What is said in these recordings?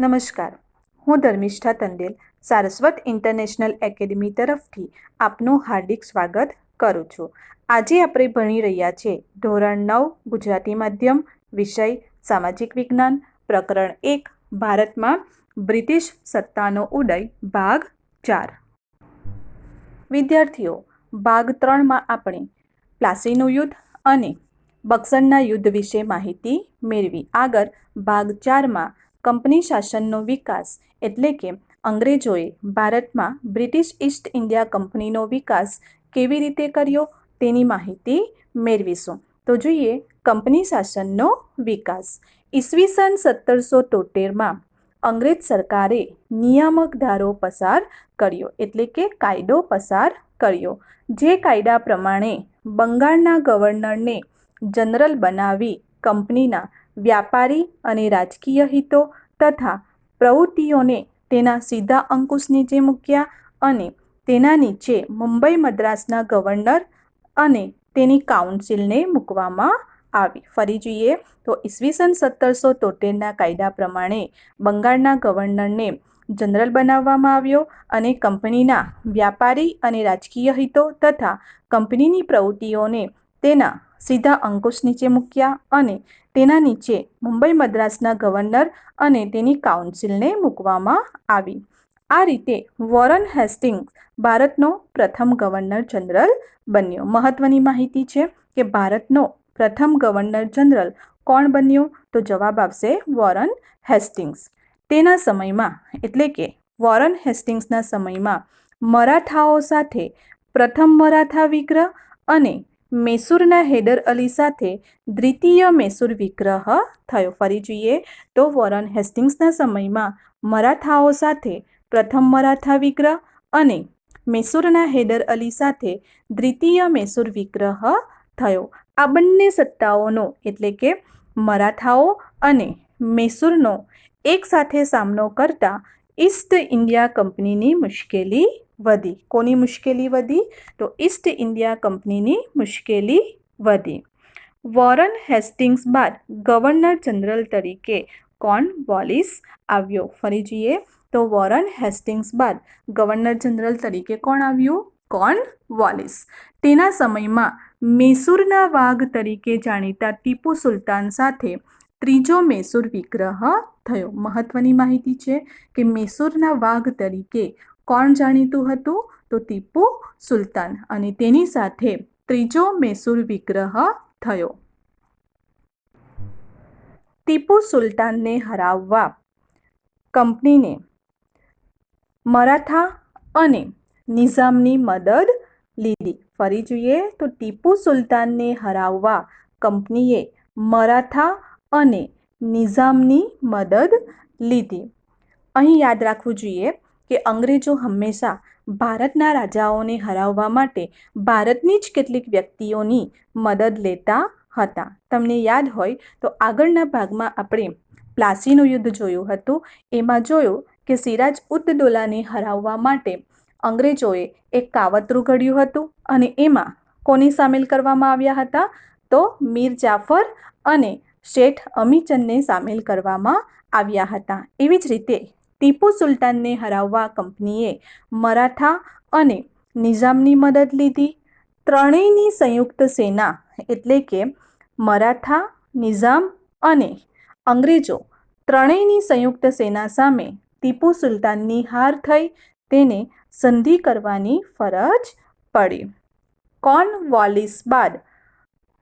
નમસ્કાર, હું Dharmishtha તંડેલ Saraswat international academy તરફથી આપનું હાર્દિક સ્વાગત કરું છું. આજે આપણે ભણી રહ્યા છીએ ધોરણ 9 ગુજરાતી માધ્યમ, વિષય સામાજિક વિજ્ઞાન, પ્રકરણ 1 ભારતમાં બ્રિટિશ સત્તાનો ઉદય, ભાગ 4. વિદ્યાર્થીઓ, ભાગ 3માં આપણે પ્લાસીનું યુદ્ધ અને બક્સરના યુદ્ધ વિશે માહિતી મેળવી. આગળ ભાગ 4માં કંપની શાસનનો વિકાસ એટલે કે અંગ્રેજોએ ભારતમાં બ્રિટિશ ઈસ્ટ ઇન્ડિયા કંપનીનો વિકાસ કેવી રીતે કર્યો તેની માહિતી મેળવીશું. તો જોઈએ કંપની શાસનનો વિકાસ. ઈસવીસન 1773માં અંગ્રેજ સરકારે નિયામક ધારો પસાર કર્યો એટલે કે કાયદો પસાર કર્યો. જે કાયદા પ્રમાણે બંગાળના ગવર્નરને જનરલ બનાવી કંપનીના વ્યાપારી અને રાજકીય હિતો તથા પ્રવૃત્તિઓને તેના સીધા અંકુશ નીચે મૂક્યા અને તેના નીચે મુંબઈ મદ્રાસના ગવર્નર અને તેની કાઉન્સિલને મૂકવામાં આવી. ફરી જોઈએ તો ઈસવીસન 1773ના કાયદા પ્રમાણે બંગાળના ગવર્નરને જનરલ બનાવવામાં આવ્યો અને કંપનીના વ્યાપારી અને રાજકીય હિતો તથા કંપનીની પ્રવૃત્તિઓને તેના સીધા અંકુશ નીચે મૂક્યા અને તેના નીચે મુંબઈ મદ્રાસના ગવર્નર અને તેની કાઉન્સિલને મૂકવામાં આવી. આ રીતે વોરન હેસ્ટિંગ્સ ભારતનો પ્રથમ ગવર્નર જનરલ બન્યો. મહત્વની માહિતી છે કે ભારતનો પ્રથમ ગવર્નર જનરલ કોણ બન્યો? તો જવાબ આવશે વોરન હેસ્ટિંગ્સ. તેના સમયમાં એટલે કે વોરન હેસ્ટિંગ્સના સમયમાં મરાઠાઓ સાથે પ્રથમ મરાઠા વિગ્રહ અને મૈસૂરના હૈદર અલી સાથે દ્વિતીય મૈસૂર વિગ્રહ થયો. ફરી જોઈએ તો વોરન હેસ્ટિંગ્સના સમયમાં મરાઠાઓ સાથે પ્રથમ મરાઠા વિગ્રહ અને મૈસૂરના હૈદર અલી સાથે દ્વિતીય મૈસૂર વિગ્રહ થયો. આ બંને સત્તાઓનો એટલે કે મરાઠાઓ અને મૈસૂરનો એકસાથે સામનો કરતા ઈસ્ટ ઇન્ડિયા કંપનીની મુશ્કેલી વધી. કોની મુશ્કેલી વધી? તો ઈસ્ટ ઇન્ડિયા કંપનીની મુશ્કેલી વધી. વોરન હેસ્ટિંગ્સ બાદ ગવર્નર જનરલ તરીકે કોર્નવાલિસ આવ્યો. ફરી જોઈએ તો વોરન હેસ્ટિંગ્સ બાદ ગવર્નર જનરલ તરીકે કોણ આવ્યું? કોર્નવાલિસ. તેના સમયમાં મૈસૂરના વાઘ તરીકે જાણીતા ટીપુ સુલતાન સાથે ત્રીજો મૈસૂર વિગ્રહ થયો. મહત્વની માહિતી છે કે મૈસૂરના વાઘ તરીકે કોણ જાણીતું હતું? તો ટીપુ સુલતાન અને તેની સાથે ત્રીજો મૈસૂર વિગ્રહ થયો. ટીપુ સુલતાનને હરાવવા કંપનીને મરાઠા અને નિઝામની મદદ લીધી. ફરી જોઈએ તો ટીપુ સુલતાનને હરાવવા કંપનીએ મરાઠા અને નિઝામની મદદ લીધી. અહીં યાદ રાખવું જોઈએ કે અંગ્રેજો હંમેશા ભારતના રાજાઓને હરાવવા માટે ભારતની જ કેટલીક વ્યક્તિઓની મદદ લેતા હતા. તમને યાદ હોય તો આગળના ભાગમાં આપણે પ્લાસીનું યુદ્ધ જોયું હતું. એમાં જોયું કે સિરાજ ઉદ દૌલાને હરાવવા માટે અંગ્રેજોએ એક કાવતરું ઘડ્યું હતું અને એમાં કોને સામેલ કરવામાં આવ્યા હતા? તો મીર જાફર અને શેઠ અમીચંદને સામેલ કરવામાં આવ્યા હતા. એવી જ રીતે ટીપુ સુલતાનને હરાવવા કંપનીએ મરાઠા અને નિઝામની મદદ લીધી. ત્રણેયની સંયુક્ત સેના એટલે કે મરાઠા, નિઝામ અને અંગ્રેજો ત્રણેયની સંયુક્ત સેના સામે ટીપુ સુલતાનની હાર થઈ. તેને સંધિ કરવાની ફરજ પડી. કોર્નવાલિસ બાદ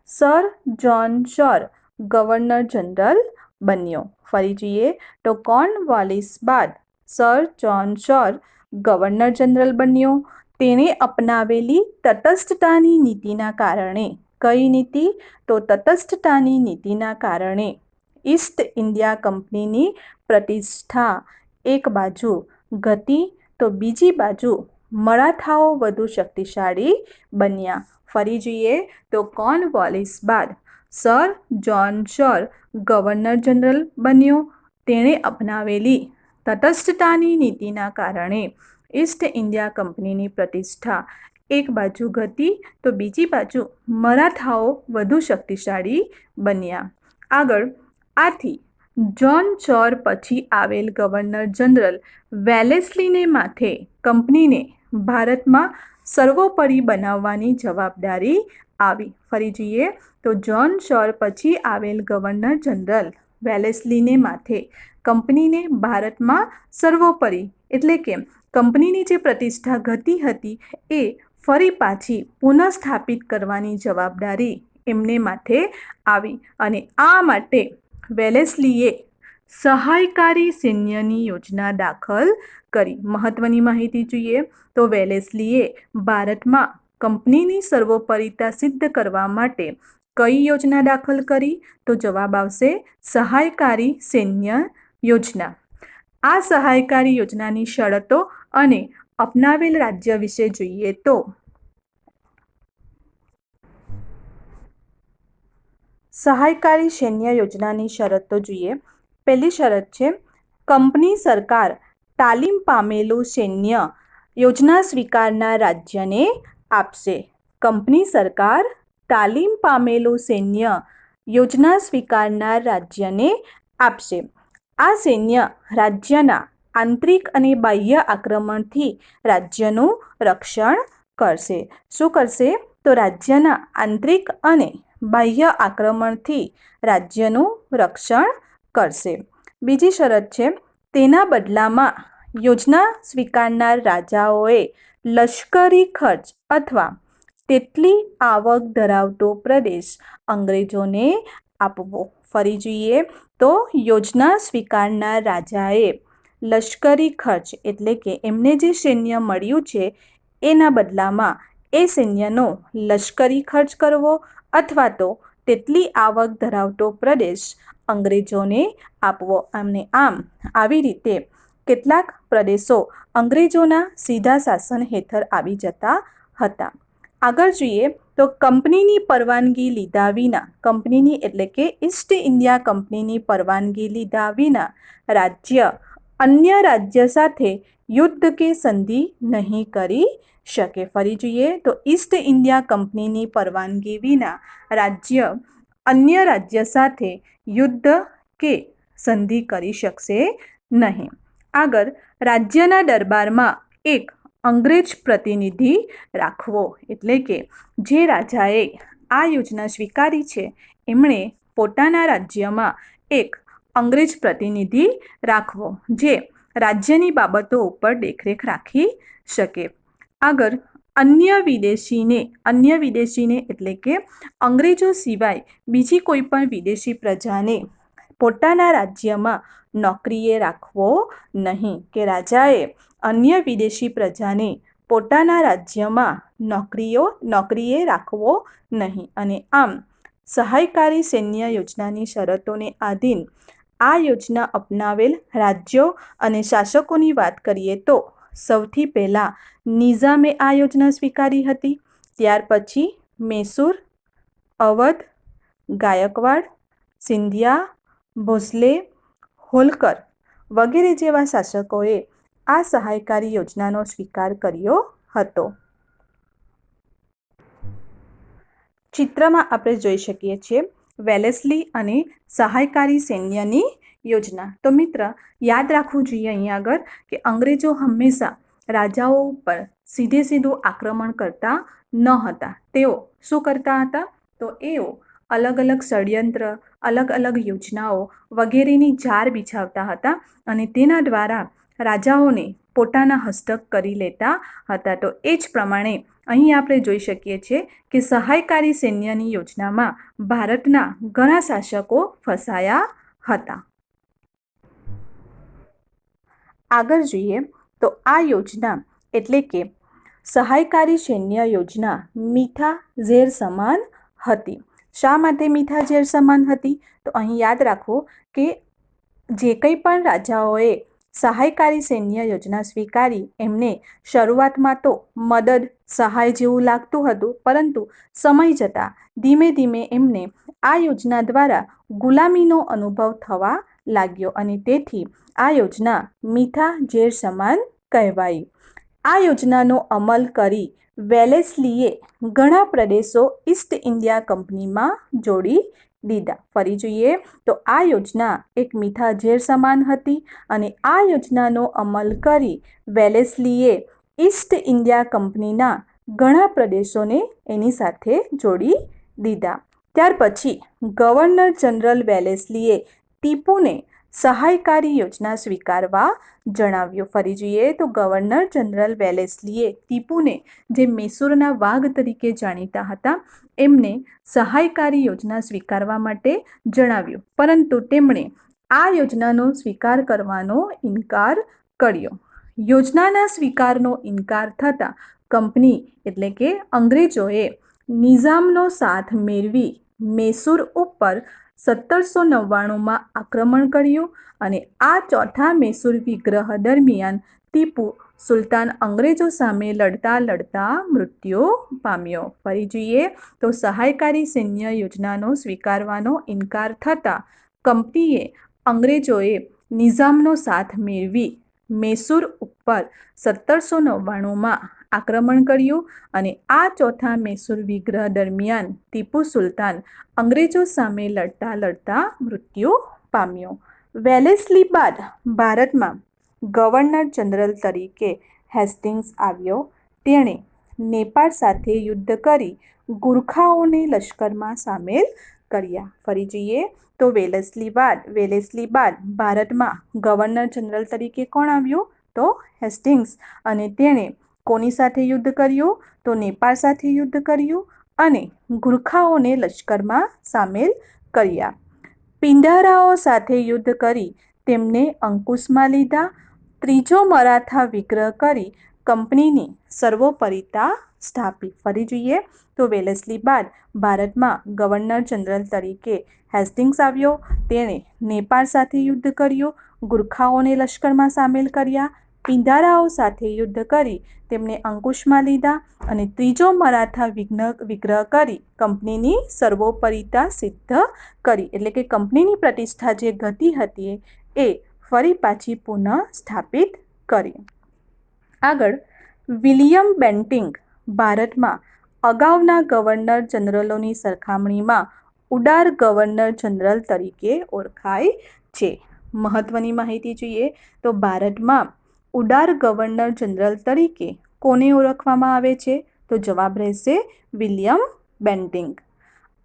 સર જ્હોન શોર ગવર્નર જનરલ બન્યો. ફરી જોઈએ તો કોર્નવાલિસ બાદ સર જ્હોન શોર ગવર્નર જનરલ બન્યો. તેણે અપનાવેલી તટસ્થતાની નીતિના કારણે, કઈ નીતિ? તો તટસ્થતાની નીતિના કારણે ઈસ્ટ ઇન્ડિયા કંપનીની પ્રતિષ્ઠા એક બાજુ ઘટી તો બીજી બાજુ મરાઠાઓ વધુ શક્તિશાળી બન્યા. ફરી જોઈએ તો કોર્નવાલિસ બાદ સર જ્હોન શોર ગવર્નર જનરલ બન્યો. તેણે અપનાવેલી તટસ્થતાની નીતિના કારણે ઈસ્ટ ઇન્ડિયા કંપનીની પ્રતિષ્ઠા એક બાજુ ઘટી તો બીજી બાજુ મરાઠાઓ વધુ શક્તિશાળી બન્યા. આગળ આથી જ્હોન ચોર પછી આવેલ ગવર્નર જનરલ વેલેસ્લીને માથે કંપનીને ભારતમાં સર્વોપરી બનાવવાની જવાબદારી આવી. ફરી જોઈએ તો જ્હોન ચોર પછી આવેલ ગવર્નર જનરલ વેલેસ્લીને માથે કંપનીને ભારતમાં સર્વોપરી એટલે કે કંપનીની જે પ્રતિષ્ઠા ઘટી હતી એ ફરી પાછી પુનઃસ્થાપિત કરવાની જવાબદારી એમને માથે આવી અને આ માટે વેલેસ્લીએ સહાયકારી સૈન્યની યોજના દાખલ કરી. મહત્વની માહિતી જોઈએ તો વેલેસ્લીએ ભારતમાં કંપનીની સર્વોપરિતા સિદ્ધ કરવા માટે કઈ યોજના દાખલ કરી? તો જવાબ આવશે સહાયકારી સૈન્ય યોજના. આ સહાયકારી યોજનાની શરતો અને અપનાવેલ રાજ્ય વિશે જોઈએ તો સહાયકારી સૈન્ય યોજનાની શરતો જોઈએ. પહેલી શરત છે કંપની સરકાર તાલીમ પામેલું સૈન્ય યોજના સ્વીકારનાર રાજ્યને આપશે. કંપની સરકાર તાલીમ પામેલું સૈન્ય યોજના સ્વીકારનાર રાજ્યને આપશે. આ સૈન્ય રાજ્યના આંતરિક અને બાહ્ય આક્રમણથી રાજ્યનું રક્ષણ કરશે. શું કરશે? તો રાજ્યના આંતરિક અને બાહ્ય આક્રમણથી રાજ્યનું રક્ષણ કરશે. બીજી શરત છે તેના બદલામાં યોજના સ્વીકારનાર રાજાઓએ લશ્કરી ખર્ચ અથવા તેટલી આવક ધરાવતો પ્રદેશ અંગ્રેજોને આપવો. ફરી જોઈએ તો યોજના સ્વીકારનાર રાજાએ લશ્કરી ખર્ચ એટલે કે એમને જે સૈન્ય મળ્યું છે એના બદલામાં એ સૈન્યનો લશ્કરી ખર્ચ કરવો અથવા તો તેટલી આવક ધરાવતો પ્રદેશ અંગ્રેજોને આપવો. અને આમ આવી રીતે કેટલાક પ્રદેશો અંગ્રેજોના સીધા શાસન હેઠળ આવી જતા હતા. આગળ જોઈએ તો કંપનીની પરવાનગી લીધા વિના કંપનીની એટલે કે ઈસ્ટ ઇન્ડિયા કંપનીની પરવાનગી લીધા વિના રાજ્ય અન્ય રાજ્ય સાથે યુદ્ધ કે સંધિ નહીં કરી શકે. ફરી જોઈએ તો ઈસ્ટ ઇન્ડિયા કંપનીની પરવાનગી વિના રાજ્ય અન્ય રાજ્ય સાથે યુદ્ધ કે સંધિ કરી શકશે નહીં. આગળ રાજ્યના દરબારમાં એક અંગ્રેજ પ્રતિનિધિ રાખવો એટલે કે જે રાજાએ આ યોજના સ્વીકારી છે એમણે પોતાના રાજ્યમાં એક અંગ્રેજ પ્રતિનિધિ રાખવો જે રાજ્યની બાબતો ઉપર દેખરેખ રાખી શકે. આગળ અન્ય વિદેશીને એટલે કે અંગ્રેજો સિવાય બીજી કોઈ પણ વિદેશી પ્રજાને પોતાના રાજ્યમાં નોકરીએ રાખવો નહીં કે રાજાએ અન્ય વિદેશી પ્રજાને પોતાના રાજ્યમાં નોકરીએ રાખવો નહીં. અને આમ સહાયકારી સૈન્ય યોજનાની શરતોને આધીન આ યોજના અપનાવેલ રાજ્યો અને શાસકોની વાત કરીએ તો સૌથી પહેલાં નિઝામે આ યોજના સ્વીકારી હતી. ત્યાર પછી મૈસૂર, અવધ, ગાયકવાડ, સિંધિયા, ભોસલે, હોલકર વગેરે જેવા શાસકોએ આ સહાયકારી યોજનાનો સ્વીકાર કર્યો હતો. ચિત્રમાં આપણે જોઈ શકીએ છીએ વેલેસ્લી અને સહાયકારી સૈન્યની યોજના. તો મિત્ર યાદ રાખવું જોઈએ અહીંયા આગળ કે અંગ્રેજો હંમેશા રાજાઓ ઉપર સીધું આક્રમણ કરતા ન હતા. તેઓ શું કરતા હતા? તો એઓ અલગ અલગ ષડયંત્ર, અલગ અલગ યોજનાઓ વગેરેની જાળ બિછાવતા હતા અને તેના દ્વારા રાજાઓને પોતાના હસ્તક કરી લેતા હતા. તો એ જ પ્રમાણે અહીં આપણે જોઈ શકીએ છીએ કે સહાયકારી સૈન્યની યોજનામાં ભારતના ઘણા શાસકો ફસાયા હતા. આગળ જોઈએ તો આ યોજના એટલે કે સહાયકારી સૈન્ય યોજના મીઠા ઝેર સમાન હતી. શા માટે મીઠા ઝેર સમાન હતી? તો અહીં યાદ રાખો કે જે કંઈ પણ રાજાઓએ સહાયકારી સૈન્ય યોજના સ્વીકારી એમને શરૂઆતમાં તો મદદ સહાય જેવું લાગતું હતું, પરંતુ સમય જતાં ધીમે ધીમે એમને આ યોજના દ્વારા ગુલામીનો અનુભવ થવા લાગ્યો અને તેથી આ યોજના મીઠા ઝેર સમાન કહેવાઈ. આ યોજનાનો અમલ કરી વેલેસ્લીએ ઘણા પ્રદેશો ઈસ્ટ ઇન્ડિયા કંપનીમાં જોડી દીધા. ફરી જોઈએ તો આ યોજના એક મીઠા ઝેર સમાન હતી અને આ યોજનાનો અમલ કરી વેલેસ્લીએ ઈસ્ટ ઇન્ડિયા કંપનીના ઘણા પ્રદેશોને એની સાથે જોડી દીધા. ત્યાર પછી ગવર્નર જનરલ વેલેસ્લીએ ટીપુને સહાયકારી યોજના સ્વીકારવા જણાવ્યું. ફરી જોઈએ તો ગવર્નર જનરલ વેલેસ્લીએ ટીપુને, જે મૈસૂરના વાઘ તરીકે જાણીતા હતા, એમને સહાયકારી યોજના સ્વીકારવા માટે જણાવ્યું, પરંતુ તેમણે આ યોજનાનો સ્વીકાર કરવાનો ઇનકાર કર્યો. યોજનાના સ્વીકારનો ઇનકાર થતાં કંપની એટલે કે અંગ્રેજોએ નિઝામનો સાથ મેળવી મૈસૂર ઉપર 1799માં આક્રમણ કર્યું અને આ ચોથા મૈસૂર વિગ્રહ દરમિયાન ટીપુ સુલતાન અંગ્રેજો સામે લડતા મૃત્યુ પામ્યો. ફરી જોઈએ તો સહાયકારી સૈન્ય યોજનાનો સ્વીકારવાનો ઇનકાર થતાં કંપનીએ અંગ્રેજોએ નિઝામનો સાથ મેળવી મૈસૂર ઉપર 1799માં આક્રમણ કર્યું અને આ ચોથા મૈસૂર વિગ્રહ દરમિયાન ટીપુ સુલતાન અંગ્રેજો સામે લડતા મૃત્યુ પામ્યો. વેલેસ્લી બાદ ભારતમાં ગવર્નર જનરલ તરીકે હેસ્ટિંગ્સ આવ્યો. તેણે નેપાળ સાથે યુદ્ધ કરી ગુરખાઓને લશ્કરમાં સામેલ કર્યા. ફરી જોઈએ તો વેલેસ્લી બાદ ભારતમાં ગવર્નર જનરલ તરીકે કોણ આવ્યું? તો હેસ્ટિંગ્સ. અને તેણે કોની સાથે યુદ્ધ કર્યું? તો નેપાળ સાથે યુદ્ધ કર્યું અને ગુરખાઓને લશ્કરમાં સામેલ કર્યા. પિંડારાઓ સાથે યુદ્ધ કરી તેમને અંકુશમાં લીધા. ત્રીજો મરાઠા વિગ્રહ કરી કંપનીની સર્વોપરિતા સ્થાપી. ફરી જોઈએ તો વેલેસ્લી બાદ ભારતમાં ગવર્નર જનરલ તરીકે હેસ્ટિંગ્સ આવ્યો. તેણે નેપાળ સાથે યુદ્ધ કર્યું, ગુરખાઓને લશ્કરમાં સામેલ કર્યા, પિંડારાઓ સાથે યુદ્ધ કરી તેમને અંકુશમાં લીધા અને ત્રીજો મરાઠા વિગ્રહ કરી કંપનીની સર્વોપરિતા સિદ્ધ કરી. એટલે કે કંપનીની પ્રતિષ્ઠા જે ઘટી હતી એ ફરી પાછી પુનઃ સ્થાપિત કરી. આગળ વિલિયમ બેન્ટિંગ ભારતમાં અગાઉના ગવર્નર જનરલોની સરખામણીમાં ઉદાર ગવર્નર જનરલ તરીકે ઓળખાય છે. મહત્વની માહિતી જોઈએ તો ભારતમાં ઉદાર ગવર્નર જનરલ તરીકે કોને ઓળખવામાં આવે છે? તો જવાબ રહેશે વિલિયમ બેન્ટિંગ.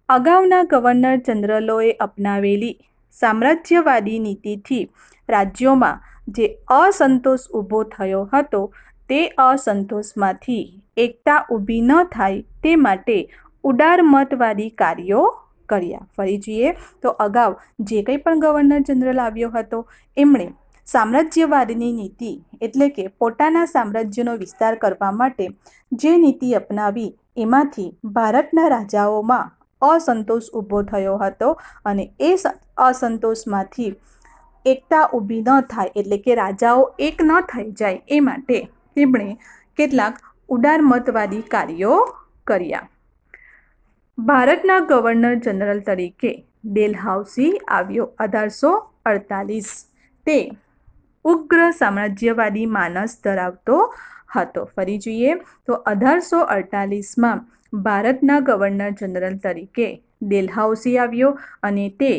અગાઉના ગવર્નર જનરલોએ અપનાવેલી સામ્રાજ્યવાદી નીતિથી રાજ્યોમાં જે અસંતોષ ઊભો થયો હતો તે અસંતોષમાંથી એકતા ઊભી ન થાય તે માટે ઉદારમતવાદી કાર્યો કર્યા. ફરી જોઈએ તો અગાઉ જે કંઈ પણ ગવર્નર જનરલ આવ્યો હતો એમણે સામ્રાજ્યવાદની નીતિ એટલે કે પોતાના સામ્રાજ્યનો વિસ્તાર કરવા માટે જે નીતિ અપનાવી એમાંથી ભારતના રાજાઓમાં અસંતોષ ઊભો થયો હતો અને એ અસંતોષમાંથી એકતા ઊભી ન થાય એટલે કે રાજાઓ એક ન થઈ જાય એ માટે તેમણે કેટલાક ઉદારમતવાદી કાર્યો કર્યા. ભારતના ગવર્નર જનરલ તરીકે ડેલહાઉસી આવ્યો 1848. તે ઉગ્ર સામ્રાજ્યવાદી માનસ ધરાવતો હતો. ફરી જોઈએ તો 1848માં ભારતના ગવર્નર જનરલ તરીકે ડેલહાઉસી આવ્યો અને તે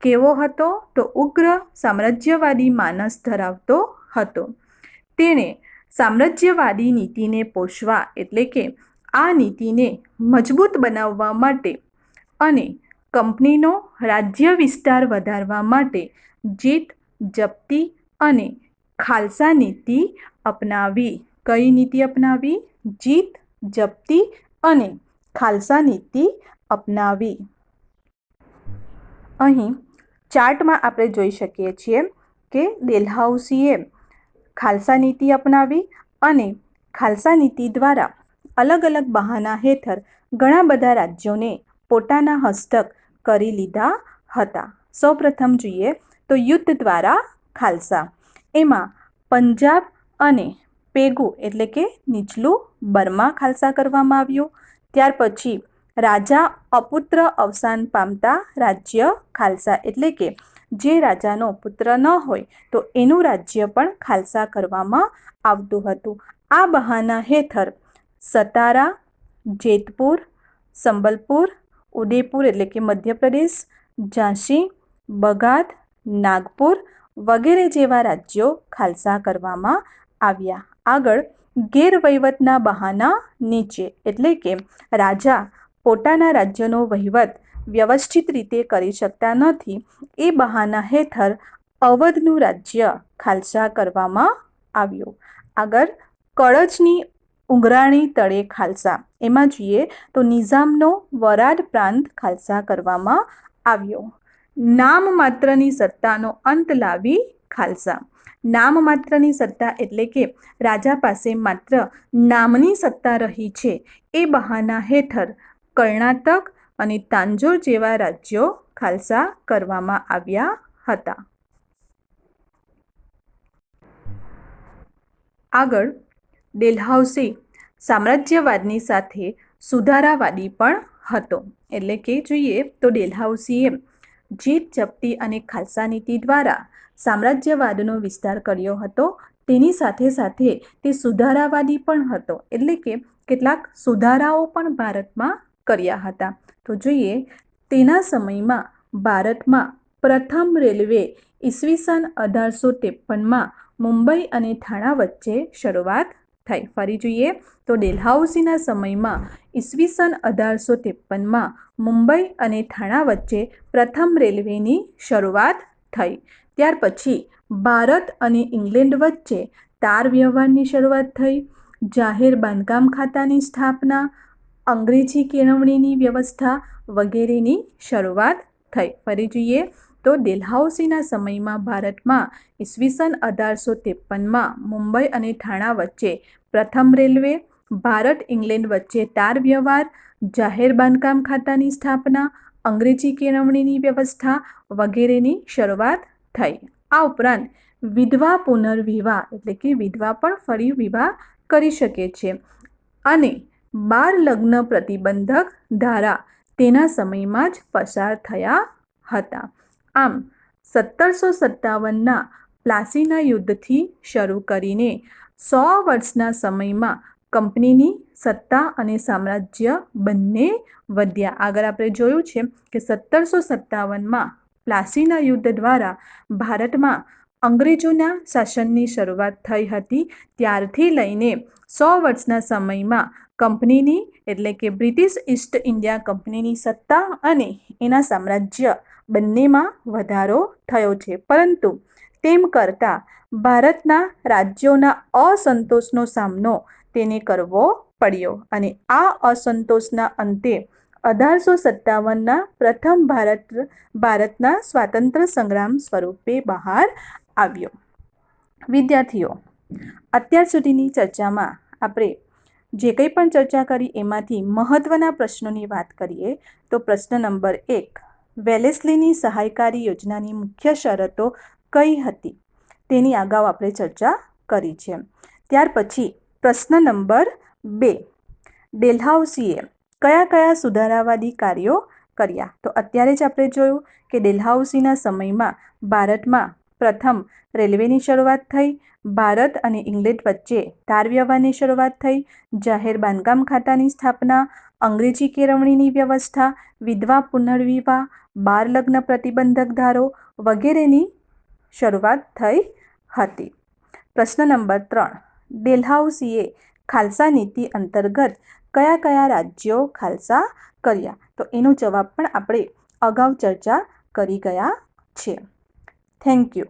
કેવો હતો? તો ઉગ્ર સામ્રાજ્યવાદી માનસ ધરાવતો હતો. તેણે સામ્રાજ્યવાદી નીતિને પોષવા એટલે કે આ નીતિને મજબૂત બનાવવા માટે અને કંપનીનો રાજ્ય વિસ્તાર વધારવા માટે જીત, જપ્તી અને ખાલસા નીતિ અપનાવી. કઈ નીતિ અપનાવી? જીત, જપ્તી અને ખાલસા નીતિ અપનાવી. અહીં ચાર્ટમાં આપણે જોઈ શકીએ છીએ કે ડેલહાઉસીએ ખાલસા નીતિ અપનાવી અને ખાલસા નીતિ દ્વારા અલગ અલગ બહાના હેઠળ ઘણા બધા રાજ્યોને પોતાના હસ્તક કરી લીધા હતા. સૌપ્રથમ જોઈએ તો યુદ્ધ દ્વારા ખાલસા. એમાં પંજાબ અને પેગુ એટલે કે નીચલું બર્મા ખાલસા કરવામાં આવ્યું. ત્યાર પછી રાજા અપુત્ર અવસાન પામતા રાજ્ય ખાલસા એટલે કે જે રાજાનો પુત્ર ન હોય તો એનું રાજ્ય પણ ખાલસા કરવામાં આવતું હતું. આ બહાના હેઠળ સતારા, જેતપુર, સંબલપુર, ઉદયપુર એટલે કે મધ્યપ્રદેશ, ઝાંસી, બગાદ, નાગપુર વગેરે જેવા રાજ્યો ખાલસા કરવામાં આવ્યા. આગળ ગેરવહીવટના બહાના નીચે, એટલે કે રાજા પોતાના રાજ્યનો વહીવટ વ્યવસ્થિત રીતે કરી શકતા નથી એ બહાના હેઠળ અવધનું રાજ્ય ખાલસા કરવામાં આવ્યું. આગળ કળજની ઉઘરાણી તળે ખાલસા, એમાં જોઈએ તો નિઝામનો વરાડ પ્રાંત ખાલસા કરવામાં આવ્યો. નામ માત્રની સત્તાનો અંત લાવી ખાલસા. નામ માત્રની સત્તા એટલે કે રાજા પાસે માત્ર નામની સત્તા રહી છે એ બહાના હેઠળ કર્ણાટક અને તાંજોર જેવા રાજ્યો ખાલસા કરવામાં આવ્યા હતા. આગળ ડેલહાઉસી સામ્રાજ્યવાદની સાથે સુધારાવાદી પણ હતો. એટલે કે જોઈએ તો ડેલહાઉસીએ જીત જપ્તી અને ખાલસા નીતિ દ્વારા સામ્રાજ્યવાદનો વિસ્તાર કર્યો હતો. તેની સાથે સાથે તે સુધારાવાદી પણ હતો, એટલે કે કેટલાક સુધારાઓ પણ ભારતમાં કર્યા હતા. તો જોઈએ તેના સમયમાં ભારતમાં પ્રથમ રેલવે ઈસવીસન 1853માં મુંબઈ અને થાણા વચ્ચે શરૂઆત થઈ. ફરી જોઈએ તો ડેલહાઉસીના સમયમાં ઈસવીસન 1853માં મુંબઈ અને થાણા વચ્ચે પ્રથમ રેલવેની શરૂઆત થઈ. ત્યાર પછી ભારત અને ઇંગ્લેન્ડ વચ્ચે તાર વ્યવહારની શરૂઆત થઈ. જાહેર બાંધકામ ખાતાની સ્થાપના, અંગ્રેજી કેળવણીની વ્યવસ્થા વગેરેની શરૂઆત થઈ. ફરી જોઈએ તો ડેલહાઉસીના સમયમાં ભારતમાં ઈસવીસન 1853માં મુંબઈ અને થાણા વચ્ચે પ્રથમ રેલવે, ભારત ઇંગ્લેન્ડ વચ્ચે તાર વ્યવહાર, જાહેર બાંધકામ ખાતાની સ્થાપના, અંગ્રેજી કેળવણીની વ્યવસ્થા વગેરેની શરૂઆત થઈ. આ ઉપરાંત વિધવા પુનર્વિવાહ, એટલે કે વિધવા પણ ફરી વિવાહ કરી શકે છે, અને બાળ લગ્ન પ્રતિબંધક ધારા તેના સમયમાં જ પસાર થયા હતા. આમ 1757ના પ્લાસીના યુદ્ધથી શરૂ કરીને 100 વર્ષના સમયમાં કંપનીની સત્તા અને સામ્રાજ્ય બંને વધ્યા. આગળ આપણે જોયું છે કે 1757માં પ્લાસીના યુદ્ધ દ્વારા ભારતમાં અંગ્રેજોના શાસનની શરૂઆત થઈ હતી. ત્યારથી લઈને 100 વર્ષના સમયમાં કંપનીની, એટલે કે બ્રિટિશ ઈસ્ટ ઇન્ડિયા કંપનીની સત્તા અને એના સામ્રાજ્ય બંનેમાં વધારો થયો છે. પરંતુ તેમ કરતાં ભારતના રાજ્યોના અસંતોષનો સામનો તેને કરવો પડ્યો, અને આ અસંતોષના અંતે 1857ના પ્રથમ ભારતના સ્વાતંત્ર્ય સંગ્રામ સ્વરૂપે બહાર આવ્યો. વિદ્યાર્થીઓ, અત્યાર સુધીની ચર્ચામાં આપણે જે કંઈ પણ ચર્ચા કરી એમાંથી મહત્ત્વના પ્રશ્નોની વાત કરીએ તો પ્રશ્ન નંબર 1, વેલેસ્લીની સહાયકારી યોજનાની મુખ્ય શરતો કઈ હતી તેની અગાઉ આપણે ચર્ચા કરી છે. ત્યાર પછી પ્રશ્ન નંબર 2, ડેલહાઉસીએ કયા કયા સુધારાવાદી કાર્યો કર્યા? તો અત્યારે જ આપણે જોયું કે ડેલહાઉસીના સમયમાં ભારતમાં પ્રથમ રેલવેની શરૂઆત થઈ, ભારત અને ઇંગ્લેન્ડ વચ્ચે તાર વ્યવહારની શરૂઆત થઈ, જાહેર બાંધકામ ખાતાની સ્થાપના, અંગ્રેજી કેળવણીની વ્યવસ્થા, વિધવા પુનર્વિવાહ, બાળ લગ્ન પ્રતિબંધક ધારો વગેરેની શરૂઆત થઈ હતી. પ્રશ્ન નંબર 3, ડેલહાઉસીએ ખાલસા નીતિ અંતર્ગત કયા કયા રાજ્યો ખાલસા કર્યા? તો એનો જવાબ પણ આપણે અગાઉ ચર્ચા કરી ગયા છે. Thank you.